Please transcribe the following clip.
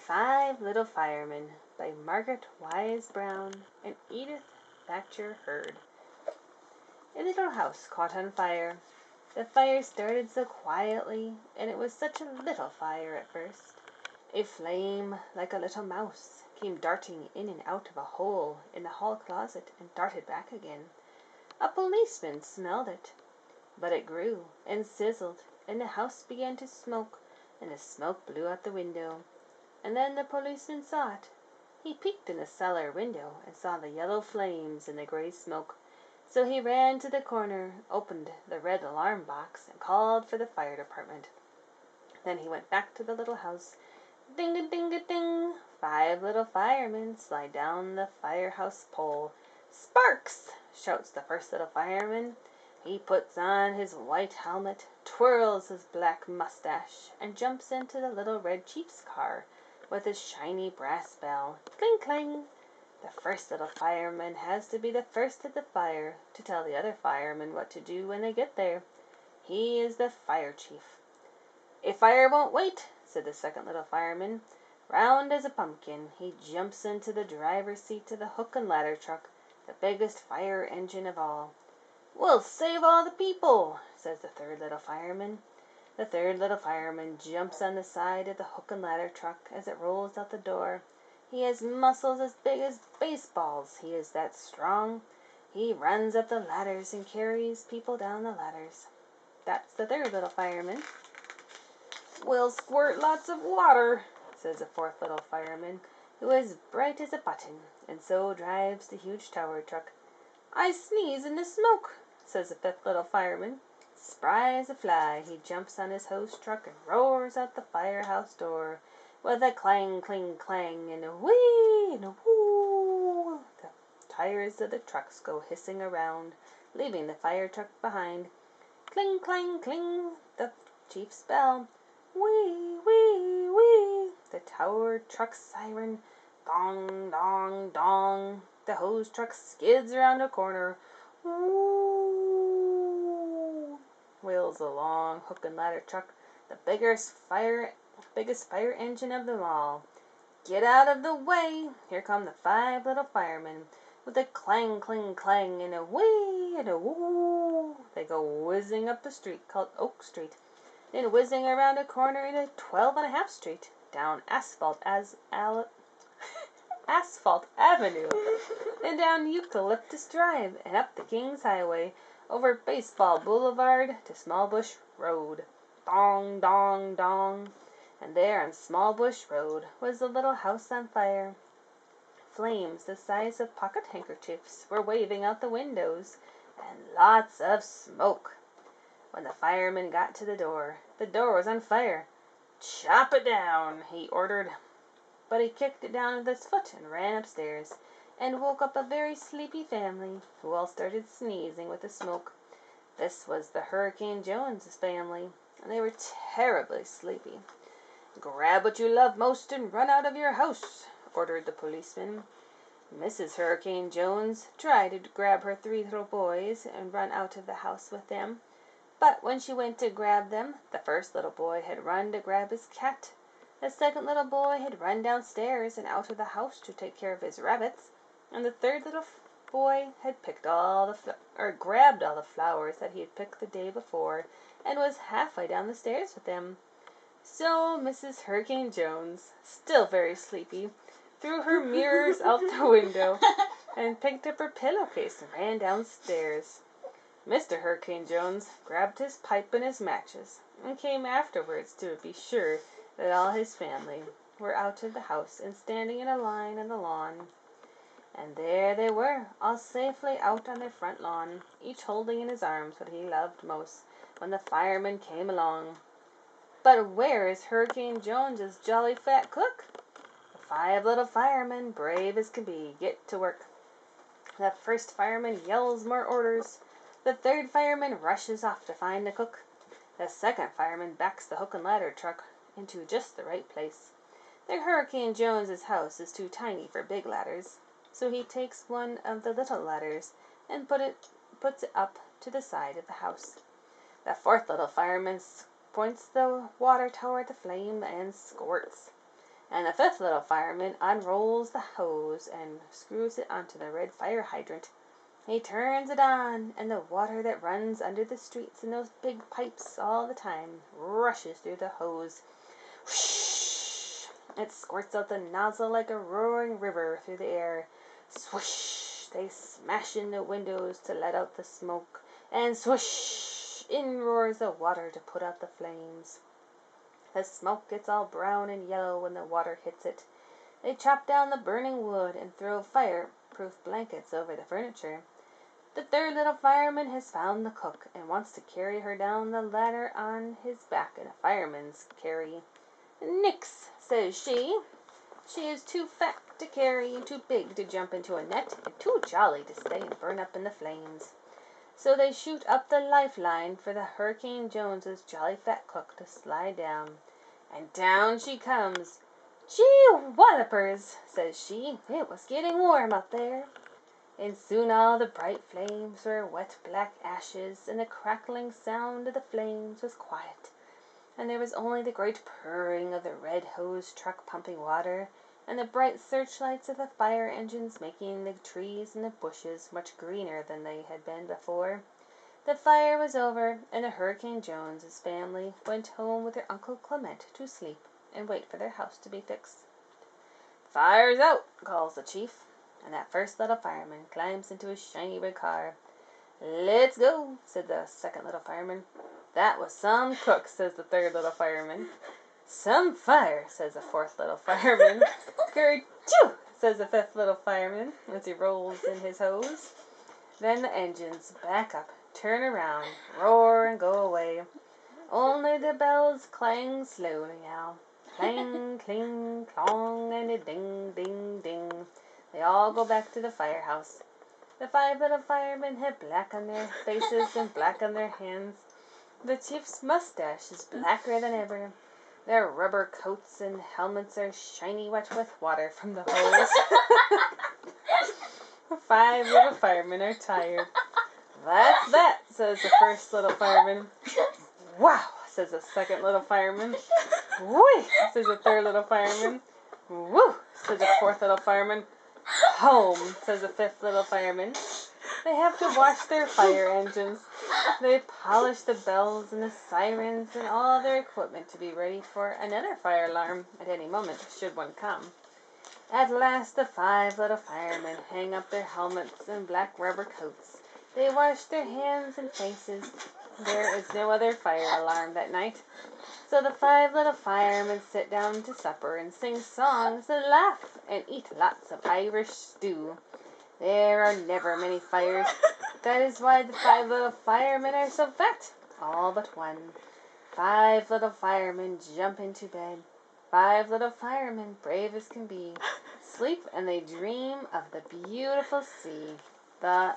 Five Little Firemen by Margaret Wise Brown and Edith Thatcher Hurd. A little house caught on fire. The fire started so quietly, and it was such a little fire at first. A flame, like a little mouse, came darting in and out of a hole in the hall closet and darted back again. A policeman smelled it. But it grew and sizzled, and the house began to smoke, and the smoke blew out the window. And then the policeman saw it. He peeked in the cellar window and saw the yellow flames and the gray smoke. So he ran to the corner, opened the red alarm box, and called for the fire department. Then he went back to the little house. Ding-a-ding-a-ding! 5 little firemen slide down the firehouse pole. "Sparks!" shouts the first little fireman. He puts on his white helmet, twirls his black mustache, and jumps into the little red chief's car with his shiny brass bell. Cling, clang! The first little fireman has to be the first at the fire to tell the other firemen what to do when they get there. He is the fire chief. "A fire won't wait," said the second little fireman. Round as a pumpkin, he jumps into the driver's seat of the hook and ladder truck, the biggest fire engine of all. "We'll save all the people," says the third little fireman. The third little fireman jumps on the side of the hook and ladder truck as it rolls out the door. He has muscles as big as baseballs. He is that strong. He runs up the ladders and carries people down the ladders. That's the third little fireman. "We'll squirt lots of water," says the fourth little fireman, who is bright as a button, and so drives the huge tower truck. "I sneeze in the smoke," says the fifth little fireman. Spry as a fly, he jumps on his hose truck and roars out the firehouse door with a clang, cling, clang, and a whee and a whoo. The tires of the trucks go hissing around, leaving the fire truck behind. Cling, clang, cling, the chief's bell. Whee, whee, whee, the tower truck's siren. Dong, dong, dong, the hose truck skids around a corner. Whoo, wails the long hook and ladder truck, the biggest fire engine of them all. "Get out of the way! Here come the 5 little firemen, with a clang, cling, clang, and a whee and a woo. They go whizzing up a street called Oak Street, then whizzing around a corner into 12.5 Street, down Asphalt Avenue, and down Eucalyptus Drive, and up the King's Highway, over Baseball Boulevard to Small Bush Road. Dong, dong, dong. And there on Small Bush Road was the little house on fire. Flames the size of pocket handkerchiefs were waving out the windows, and lots of smoke. When the fireman got to the door was on fire. "Chop it down," he ordered. But he kicked it down with his foot and ran upstairs, and woke up a very sleepy family, who all started sneezing with the smoke. This was the Hurricane Jones's family, and they were terribly sleepy. "Grab what you love most and run out of your house," ordered the policeman. Mrs. Hurricane Jones tried to grab her 3 little boys and run out of the house with them, but when she went to grab them, the first little boy had run to grab his cat. The second little boy had run downstairs and out of the house to take care of his rabbits, and the third little boy had grabbed all the flowers that he had picked the day before, and was halfway down the stairs with them. So Mrs. Hurricane Jones, still very sleepy, threw her mirrors out the window and picked up her pillowcase and ran downstairs. Mr. Hurricane Jones grabbed his pipe and his matches, and came afterwards to be sure that all his family were out of the house and standing in a line on the lawn. And there they were, all safely out on their front lawn, each holding in his arms what he loved most, when the fireman came along. But where is Hurricane Jones's jolly fat cook? The 5 little firemen, brave as can be, get to work. The first fireman yells more orders. The third fireman rushes off to find the cook. The second fireman backs the hook and ladder truck into just the right place. The Hurricane Jones's house is too tiny for big ladders, so he takes one of the little ladders and puts it up to the side of the house. The fourth little fireman points the water toward the flame and squirts. And the fifth little fireman unrolls the hose and screws it onto the red fire hydrant. He turns it on, and the water that runs under the streets in those big pipes all the time rushes through the hose. Whoosh! It squirts out the nozzle like a roaring river through the air. Swoosh! They smash in the windows to let out the smoke, and swoosh! In roars the water to put out the flames. The smoke gets all brown and yellow when the water hits it. They chop down the burning wood and throw fireproof blankets over the furniture. The third little fireman has found the cook and wants to carry her down the ladder on his back in a fireman's carry. "Nix," says she. She is too fat to carry and too big to jump into a net and too jolly to stay and burn up in the flames. So they shoot up the lifeline for the Hurricane Jones's jolly fat cook to slide down. And down she comes. "Gee wallopers," says she. It was getting warm up there. And soon all the bright flames were wet black ashes, and the crackling sound of the flames was quiet, and there was only the great purring of the red hose truck pumping water, and the bright searchlights of the fire engines making the trees and the bushes much greener than they had been before. The fire was over, and the Hurricane Jones's family went home with their Uncle Clement to sleep and wait for their house to be fixed. "Fire's out," calls the chief. And that first little fireman climbs into his shiny red car. "Let's go," said the second little fireman. "That was some cook," says the third little fireman. "Some fire," says the fourth little fireman. "Kerchoo," says the fifth little fireman as he rolls in his hose. Then the engines back up, turn around, roar, and go away. Only the bells clang slowly now. Clang, cling, clong, and a ding, ding, ding. They all go back to the firehouse. The five little firemen have black on their faces and black on their hands. The chief's mustache is blacker than ever. Their rubber coats and helmets are shiny wet with water from the hose. The five little firemen are tired. "That's that," says the first little fireman. "Wow," says the second little fireman. "Whee," says the third little fireman. "Woo," says the fourth little fireman. "Home," says the fifth little fireman. They have to wash their fire engines. They polish the bells and the sirens and all their equipment to be ready for another fire alarm at any moment, should one come. At last the five little firemen hang up their helmets and black rubber coats. They wash their hands and faces. There is no other fire alarm that night. So the five little firemen sit down to supper and sing songs and laugh and eat lots of Irish stew. There are never many fires. That is why the five little firemen are so fat, all but one. Five little firemen jump into bed. Five little firemen, brave as can be, sleep and they dream of the beautiful sea. The